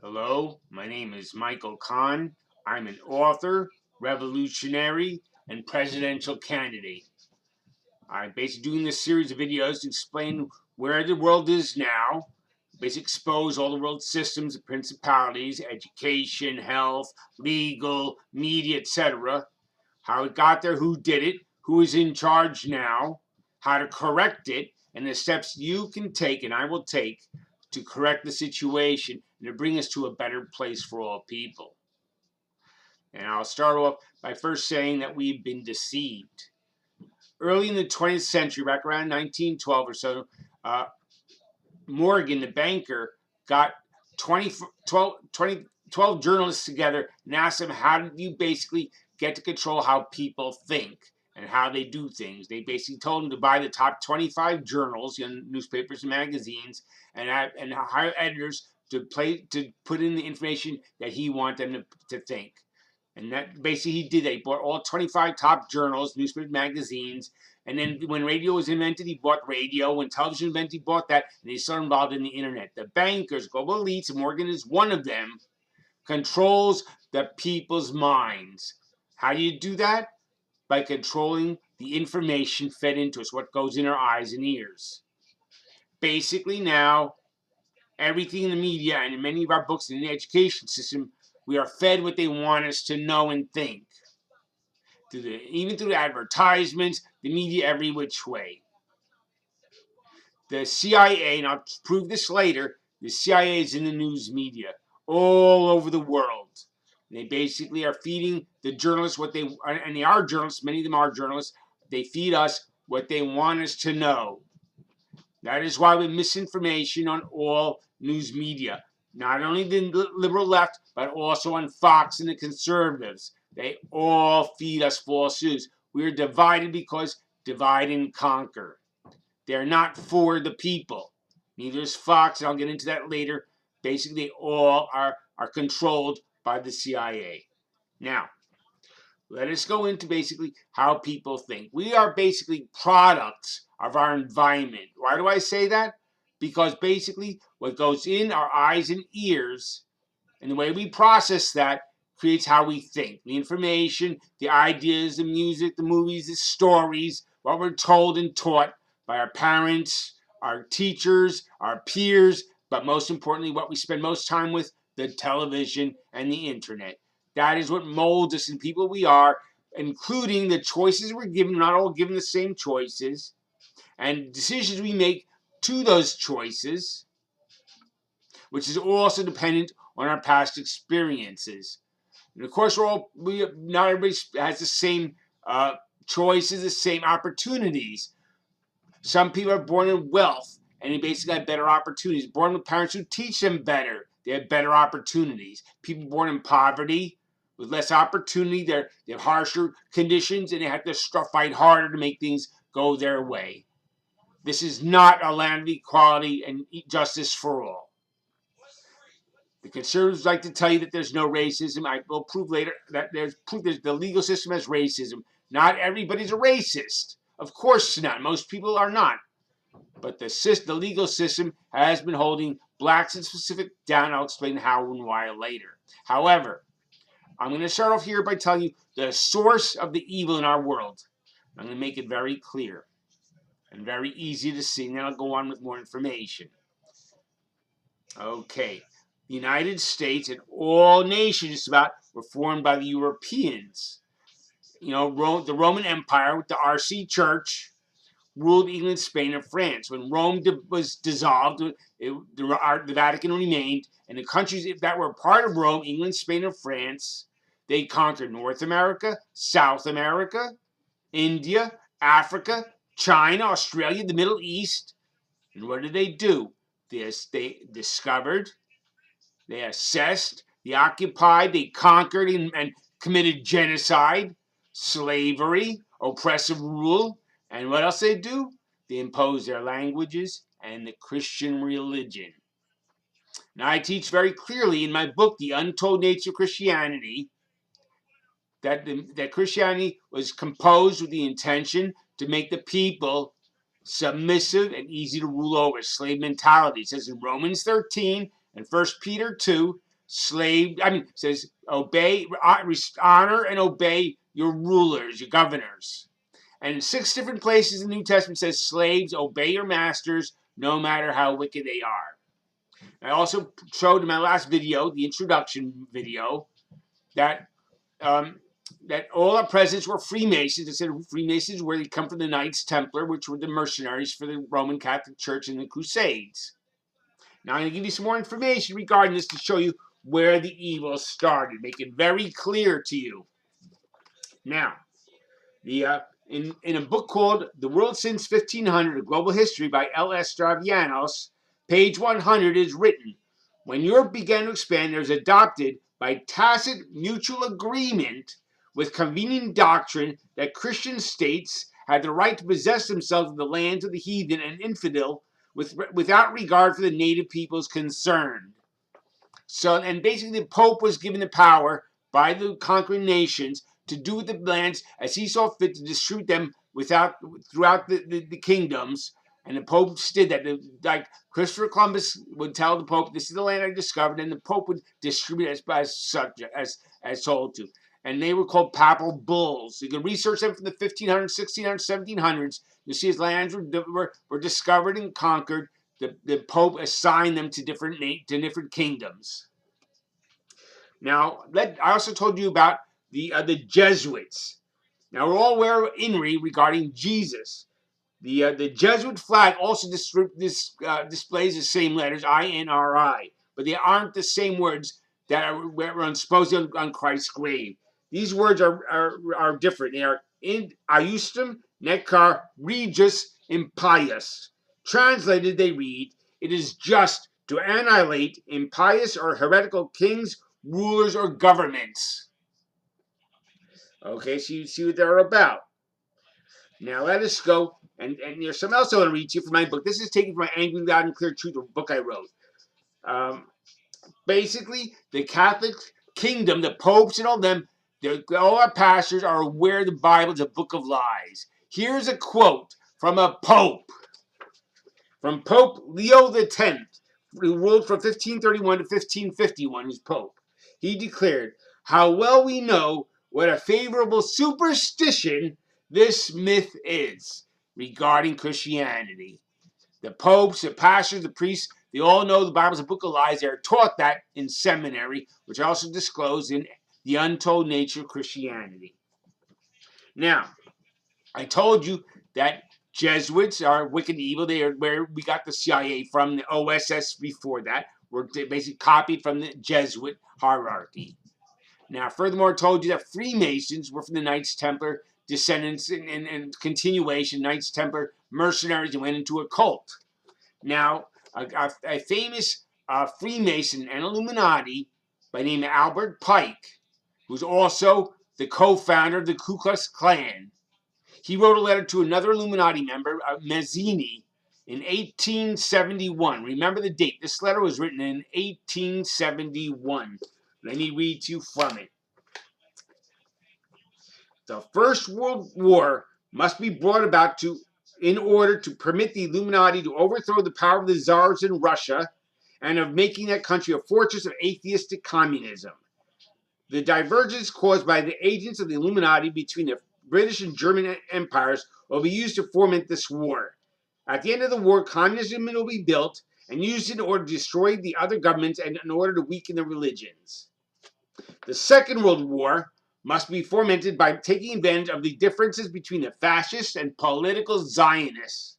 Hello, my name is Michael Kahn. I'm an author, revolutionary, and presidential candidate. I'm basically doing this series of videos to explain where the world is now, basically expose all the world systems and principalities, education, health, legal, media, etc., how it got there, who did it, who is in charge now, how to correct it, and the steps you can take and I will take to correct the situation and to bring us to a better place for all people. And I'll start off by first saying that we've been deceived. Early in the 20th century, back around 1912 or so, Morgan, the banker, got 12 journalists together and asked them, how did you basically get to control how people think and how they do things? They basically told them to buy the top 25 journals, newspapers and magazines, and hire editors to put in the information that he wanted them to think. And that basically he did that. He bought all 25 top journals, newspapers, magazines. And then when radio was invented, he bought radio. When television was invented, he bought that. And he's so involved in the internet. The bankers, global elites, and Morgan is one of them, controls the people's minds. How do you do that? By controlling the information fed into us, what goes in our eyes and ears. Basically now, everything in the media and in many of our books and in the education system, we are fed what they want us to know and think. Even through the advertisements, the media, every which way. The CIA, and I'll prove this later, the CIA is in the news media all over the world. They basically are feeding the journalists what they, and they are journalists, many of them are journalists, they feed us what they want us to know. That is why we have misinformation on all news media. Not only the liberal left, but also on Fox and the conservatives. They all feed us false news. We are divided because divide and conquer. They're not for the people. Neither is Fox, and I'll get into that later. Basically, they all are controlled by the CIA. Now, let us go into basically how people think. We are basically products of our environment. Why do I say that? Because basically what goes in our eyes and ears and the way we process that creates how we think. The information, the ideas, the music, the movies, the stories, what we're told and taught by our parents, our teachers, our peers, but most importantly, what we spend most time with, the television and the internet. That is what molds us in people we are, including the choices we're given, not all given the same choices, and decisions we make to those choices, which is also dependent on our past experiences. And of course, not everybody has the same choices, the same opportunities. Some people are born in wealth and they basically have better opportunities. Born with parents who teach them better, they have better opportunities. People born in poverty with less opportunity, they have harsher conditions and they have to fight harder to make things go their way. This is not a land of equality and justice for all. The conservatives like to tell you that there's no racism. I will prove later that there's proof that the legal system has racism. Not everybody's a racist. Of course not. Most people are not. But the legal system has been holding blacks in specific down. I'll explain how and why later. However, I'm going to start off here by telling you the source of the evil in our world. I'm going to make it very clear and very easy to see, and then I'll go on with more information. Okay. The United States and all nations about were formed by the Europeans. You know, the Roman Empire with the RC Church ruled England, Spain, and France. When Rome was dissolved, the Vatican remained, and the countries that were part of Rome, England, Spain, and France, they conquered North America, South America, India, Africa, China, Australia, the Middle East. And what did they do? They discovered, they assessed, they occupied, they conquered and committed genocide, slavery, oppressive rule, and what else they do? They impose their languages and the Christian religion. Now, I teach very clearly in my book, The Untold Nature of Christianity, that Christianity was composed with the intention to make the people submissive and easy to rule over. Slave mentality. It says in Romans 13 and 1 Peter 2 says obey, honor and obey your rulers, your governors. And in 6 different places in the New Testament says slaves obey your masters no matter how wicked they are. I also showed in my last video, the introduction video, that that all our presidents were Freemasons. I said Freemasons where they come from the Knights Templar, which were the mercenaries for the Roman Catholic Church in the Crusades. Now I'm going to give you some more information regarding this to show you where the evil started, make it very clear to you. Now, in a book called The World Since 1500, A Global History by L.S. Stravianos, page 100 is written, when Europe began to expand, there was adopted by tacit mutual agreement with convening doctrine that Christian states had the right to possess themselves of the lands of the heathen and infidel without regard for the native peoples concerned. So, and basically the Pope was given the power by the conquering nations to do with the lands as he saw fit to distribute them throughout the kingdoms. And the popes did that. Like Christopher Columbus would tell the Pope, this is the land I discovered, and the Pope would distribute it as told to. And they were called papal bulls. You can research them from the 1500s, 1600s, 1700s. You see as lands were discovered and conquered, the Pope assigned them to different kingdoms. Now, I also told you about the Jesuits. Now, we're all aware of INRI regarding Jesus. The Jesuit flag also displays the same letters, INRI, but they aren't the same words that were supposed on Christ's grave. These words are different. They are in Iustum Necar Regius Impious. Translated, they read, it is just to annihilate impious or heretical kings, rulers, or governments. Okay, so you see what they're about. Now let us go, and there's something else I want to read to you from my book. This is taken from my Angry, Loud, and Clear Truth, a book I wrote. Basically, the Catholic kingdom, the popes and all them, all our pastors are aware the Bible is a book of lies. Here's a quote from a pope. From Pope Leo X, who ruled from 1531 to 1551, who's pope. He declared, how well we know what a favorable superstition this myth is regarding Christianity. The popes, the pastors, the priests, they all know the Bible is a book of lies. They are taught that in seminary, which I also disclosed in The Untold Nature of Christianity. Now, I told you that Jesuits are wicked and evil. They are where we got the CIA from, the OSS before that. Were basically copied from the Jesuit hierarchy. Now, furthermore, I told you that Freemasons were from the Knights Templar descendants and continuation, Knights Templar mercenaries, and went into a cult. Now, a famous Freemason and Illuminati by the name of Albert Pike, who's also the co-founder of the Ku Klux Klan. He wrote a letter to another Illuminati member, Mazzini, in 1871. Remember the date. This letter was written in 1871. Let me read to you from it. The First World War must be brought about in order to permit the Illuminati to overthrow the power of the czars in Russia and of making that country a fortress of atheistic communism. The divergence caused by the agents of the Illuminati between the British and German empires will be used to foment this war. At the end of the war, communism will be built and used in order to destroy the other governments and in order to weaken the religions. The Second World War must be fomented by taking advantage of the differences between the fascists and political Zionists.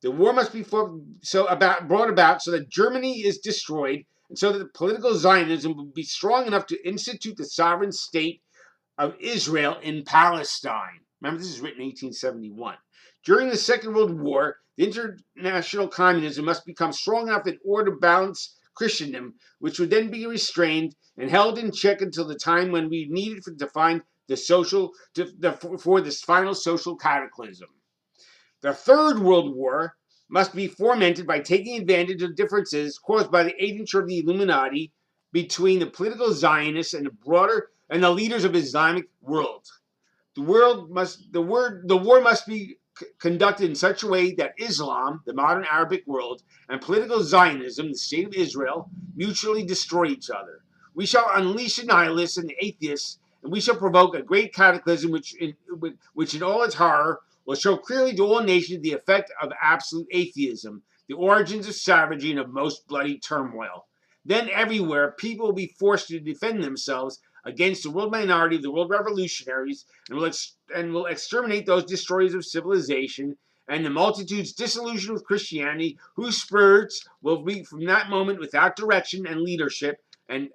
The war must be brought about so that Germany is destroyed and so that political Zionism will be strong enough to institute the sovereign state of Israel in Palestine. Remember, this is written in 1871. During the Second World War, the international communism must become strong enough in order to balance Christendom, which would then be restrained and held in check until the time when we needed to find for this final social cataclysm. The Third World War must be fomented by taking advantage of differences caused by the agentry of the Illuminati between the political Zionists and the leaders of the Islamic world. The war must be conducted in such a way that Islam, the modern Arabic world, and political Zionism, the state of Israel, mutually destroy each other. We shall unleash the nihilists and the atheists, and we shall provoke a great cataclysm which in all its horror will show clearly to all nations the effect of absolute atheism, the origins of savagery and of most bloody turmoil. Then everywhere people will be forced to defend themselves against the world minority of the world revolutionaries, and will exterminate those destroyers of civilization, and the multitudes disillusioned with Christianity, whose spirits will be from that moment without direction and leadership, and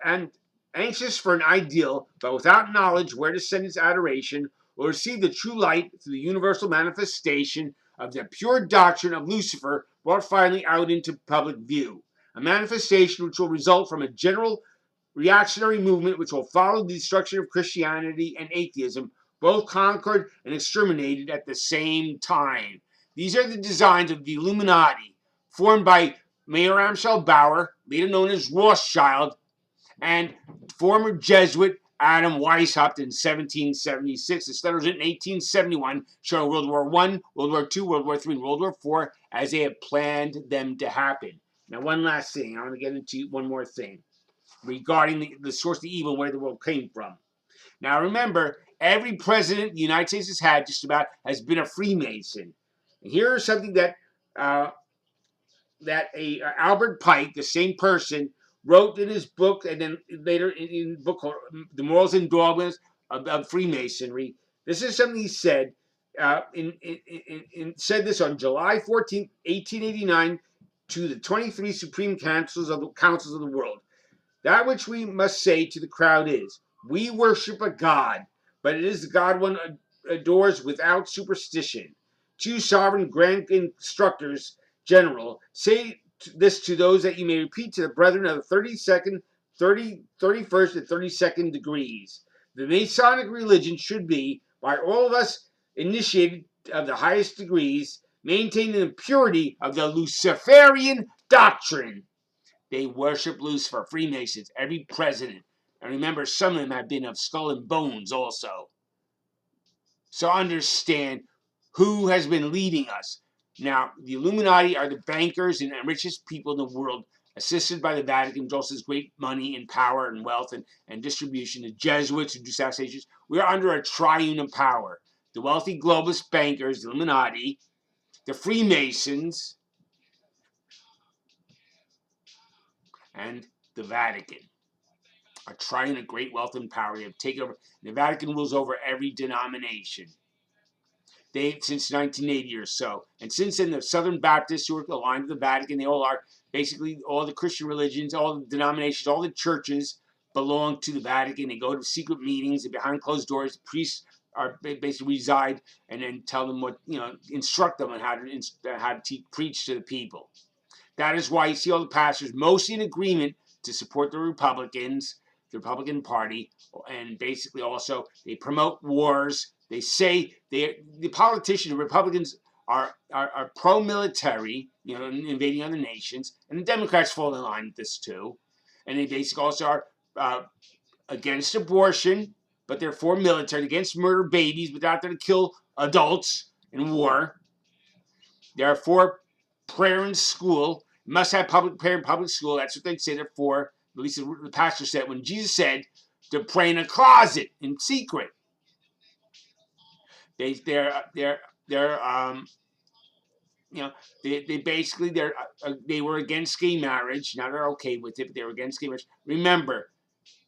anxious for an ideal, but without knowledge where to send its adoration, will receive the true light through the universal manifestation of the pure doctrine of Lucifer brought finally out into public view. A manifestation which will result from a general reactionary movement which will follow the destruction of Christianity and atheism, both conquered and exterminated at the same time. These are the designs of the Illuminati, formed by Mayer Amschel Bauer, later known as Rothschild, and former Jesuit Adam Weishaupt in 1776. The study was written in 1871, showing World War I, World War II, World War III, and World War IV as they had planned them to happen. Now, one last thing. I want to get into one more thing regarding the source of the evil, where the world came from. Now, remember, every president the United States has had just about has been a Freemason. And here is something that Albert Pike, the same person, wrote in his book, and then later in a book called The Morals and Dogmas of Freemasonry. This is something he said. Said this on July 14th, 1889, to the 23 Supreme Councils of the world. That which we must say to the crowd is, we worship a God, but it is the God one adores without superstition. Two sovereign grand instructors general say this to those that you may repeat to the brethren of the 31st and 32nd degrees. The Masonic religion should be, by all of us initiated of the highest degrees, maintaining the purity of the Luciferian doctrine. They worship Lucifer, Freemasons, every president. And remember, some of them have been of skull and bones also. So understand who has been leading us. Now, the Illuminati are the bankers and richest people in the world, assisted by the Vatican, which also has great money and power and wealth and distribution. The Jesuits who do assassinations. We are under a triune of power. The wealthy globalist bankers, the Illuminati, the Freemasons, and the Vatican. A triune of great wealth and power. They have taken over. The Vatican rules over every denomination. Since 1980 or so. And since then, the Southern Baptists who are aligned to the Vatican, they all are, basically all the Christian religions, all the denominations, all the churches belong to the Vatican. They go to secret meetings, and behind closed doors, priests are basically reside and then tell them what, instruct them on how to preach to the people. That is why you see all the pastors mostly in agreement to support the Republicans, the Republican Party, and basically also they promote wars. They say the politicians, the Republicans are pro-military, invading other nations, and the Democrats fall in line with this too. And they basically also are against abortion, but they're for military, against murder babies, but they're out there to kill adults in war. They're for prayer in school. Must have public prayer in public school. That's what they say they're for. At least the pastor said when Jesus said to pray in a closet in secret. They were against gay marriage. Now they're okay with it, but they were against gay marriage. Remember,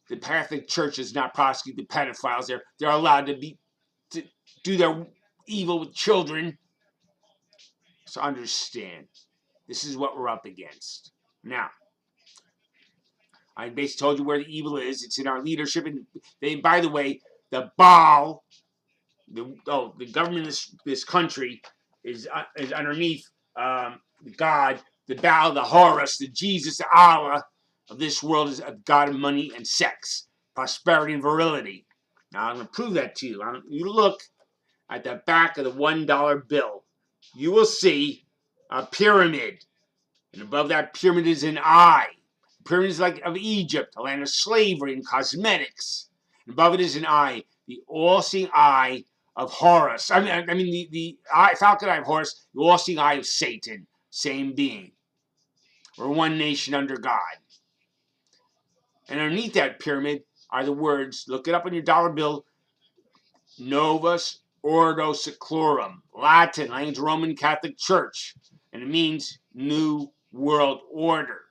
the Catholic Church does not prosecute the pedophiles. They're allowed to do their evil with children. So understand, this is what we're up against. Now, I basically told you where the evil is. It's in our leadership. And by the way, the Baal, the government of this country is underneath God. The Baal, the Horus, the Jesus, the Allah of this world is a god of money and sex, prosperity and virility. Now I'm going to prove that to you. You look at the back of the $1 bill. You will see a pyramid, and above that pyramid is an eye. The pyramid is like of Egypt, a land of slavery and cosmetics. And above it is an eye, the all-seeing eye of Horus. The falcon eye of Horus, the all-seeing eye of Satan, same being. We're one nation under God. And underneath that pyramid are the words, look it up on your dollar bill, Novus Ordo Seclorum, Latin, language Roman Catholic Church, and it means New World Order.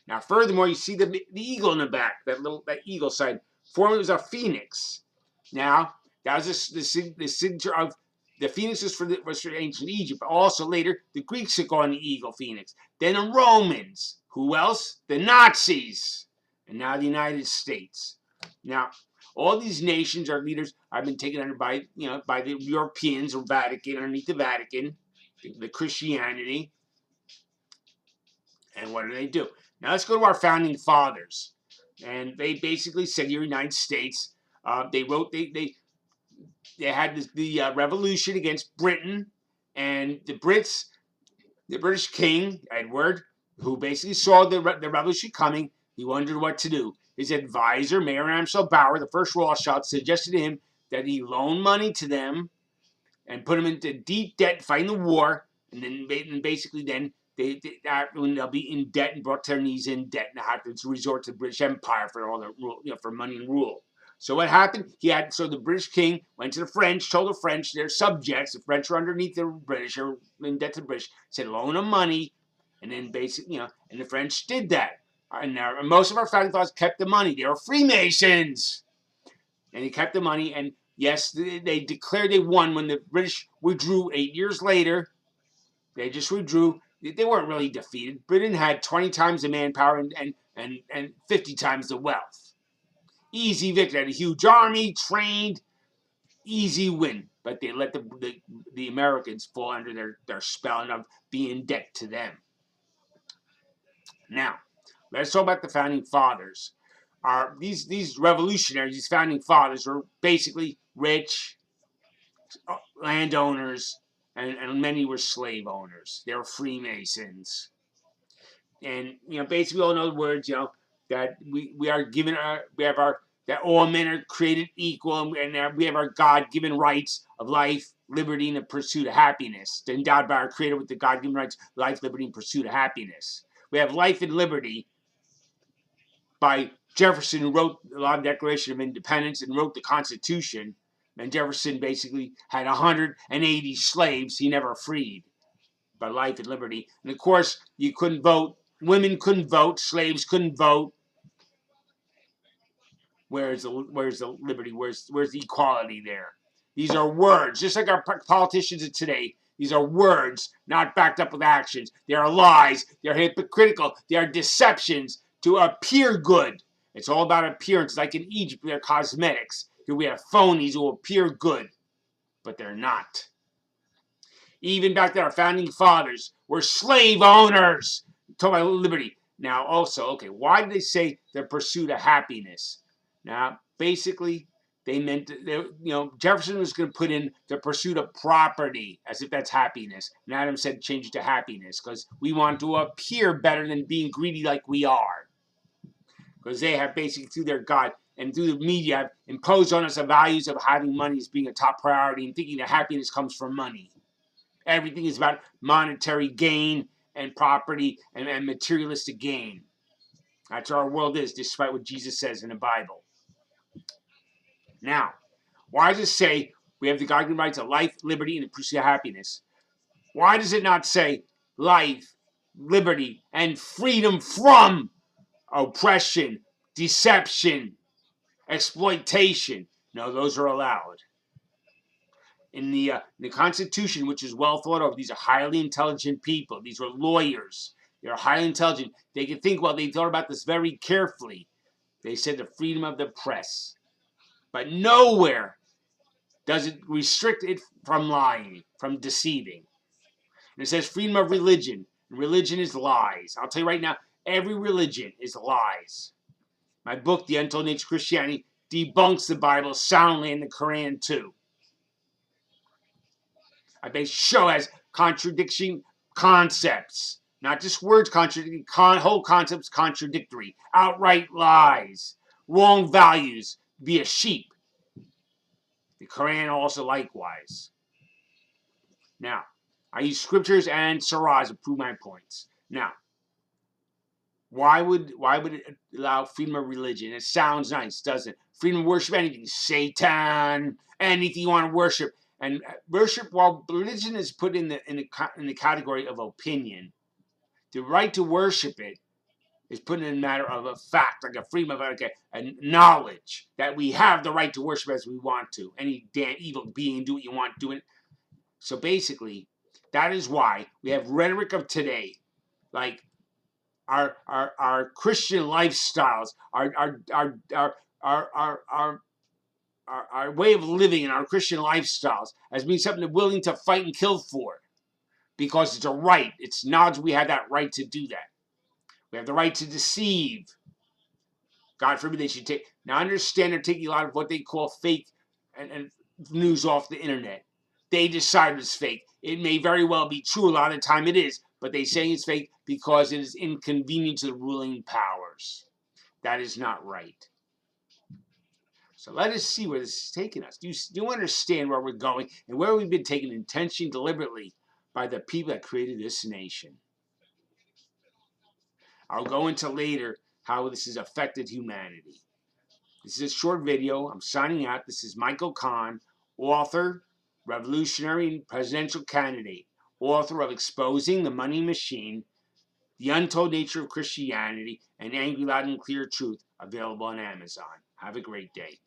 Now, furthermore, you see the eagle in the back, that eagle sign. Formerly it was a phoenix. Now, that was the signature of the phoenix was for ancient Egypt, but also later the Greeks took on the eagle phoenix. Then the Romans. Who else? The Nazis. And now the United States. Now, all these nations, our leaders, have been taken under by the Europeans or Vatican, underneath the Vatican, the Christianity. And what do? Now let's go to our founding fathers. And they basically said, "Your United States." They had the revolution against Britain, and the British King Edward, who basically saw the revolution coming. He wondered what to do. His advisor, Mayor Amschel Bauer, the first Rothschild, suggested to him that he loan money to them and put them into deep debt fighting the war, and then basically when they'll be in debt and brought to their knees in debt and have to resort to the British Empire for all the for money and rule. So what happened? So the British king went to the French, told the French, their subjects, the French were underneath the British, or in debt to the British, said loan them money, and then basically, and the French did that. And most of our founding fathers kept the money. They were Freemasons, and they kept the money. And yes, they declared they won when the British withdrew 8 years later. They just withdrew. They weren't really defeated. Britain had 20 times the manpower and 50 times the wealth. Easy victory. Had a huge army, trained, easy win. But they let the Americans fall under their spell of being in debt to them. Now, let's talk about the founding fathers. These revolutionaries, these founding fathers, were basically rich landowners, and many were slave owners. They were Freemasons. And basically all know the words, that we are given that all men are created equal, and we have our God-given rights of life, liberty, and the pursuit of happiness. Endowed by our Creator with the God-given rights, life, liberty, and pursuit of happiness. We have life and liberty by Jefferson, who wrote a lot of Declaration of Independence and wrote the Constitution. And Jefferson basically had 180 slaves he never freed by life and liberty. And of course, you couldn't vote. Women couldn't vote. Slaves couldn't vote. Where's the liberty? Where's the equality there? These are words, just like our politicians of today. These are words, not backed up with actions. They are lies. They are hypocritical. They are deceptions to appear good. It's all about appearance. Like in Egypt, they're cosmetics. Here we have phonies who appear good, but they're not. Even back then, our founding fathers were slave owners. Talk about liberty. Now, also, okay, why did they say the pursuit of happiness? Now, basically, they meant, Jefferson was going to put in the pursuit of property, as if that's happiness. And Adam said change it to happiness, because we want to appear better than being greedy like we are. Because they have basically, through their God and through the media, have imposed on us the values of having money as being a top priority and thinking that happiness comes from money. Everything is about monetary gain and property and materialistic gain. That's what our world is, despite what Jesus says in the Bible. Now, why does it say we have the God-given rights of life, liberty, and the pursuit of happiness? Why does it not say life, liberty, and freedom from oppression, deception, exploitation? No, those are allowed. In the Constitution, which is well thought of, these are highly intelligent people. These are lawyers. They're highly intelligent. They can think, they thought about this very carefully. They said the freedom of the press. But nowhere does it restrict it from lying, from deceiving. And it says freedom of religion. Religion is lies. I'll tell you right now, every religion is lies. My book, The Untold Nature of Christianity, debunks the Bible soundly, and the Quran too. I basically show as contradiction concepts. Not just words contradicting, whole concepts contradictory. Outright lies. Wrong values. Be a sheep. The Quran also likewise. Now, I use scriptures and surahs to prove my points. Now, why would it allow freedom of religion? It sounds nice, doesn't it? Freedom of worship anything, Satan, anything you want to worship. And worship, while religion is put in the category of opinion, the right to worship it is put in a matter of a fact, like a freedom of a knowledge that we have the right to worship as we want to. Any damn evil being, do what you want, do it. So basically, that is why we have rhetoric of today, like our Christian lifestyles, our way of living and our Christian lifestyles as being something they're willing to fight and kill for, because it's a right. It's knowledge we have that right to do that. We have the right to deceive. God forbid they should take. Now, I understand they're taking a lot of what they call fake and news off the internet. They decide it's fake. It may very well be true. A lot of the time it is. But they say it's fake because it is inconvenient to the ruling powers. That is not right. So let us see where this is taking us. Do you understand where we're going and where we've been taken intentionally, deliberately by the people that created this nation? I'll go into later how this has affected humanity. This is a short video. I'm signing out. This is Michael Kahn, author, revolutionary and presidential candidate, author of Exposing the Money Machine, The Untold Nature of Christianity, and Angry, Loud, and Clear Truth, available on Amazon. Have a great day.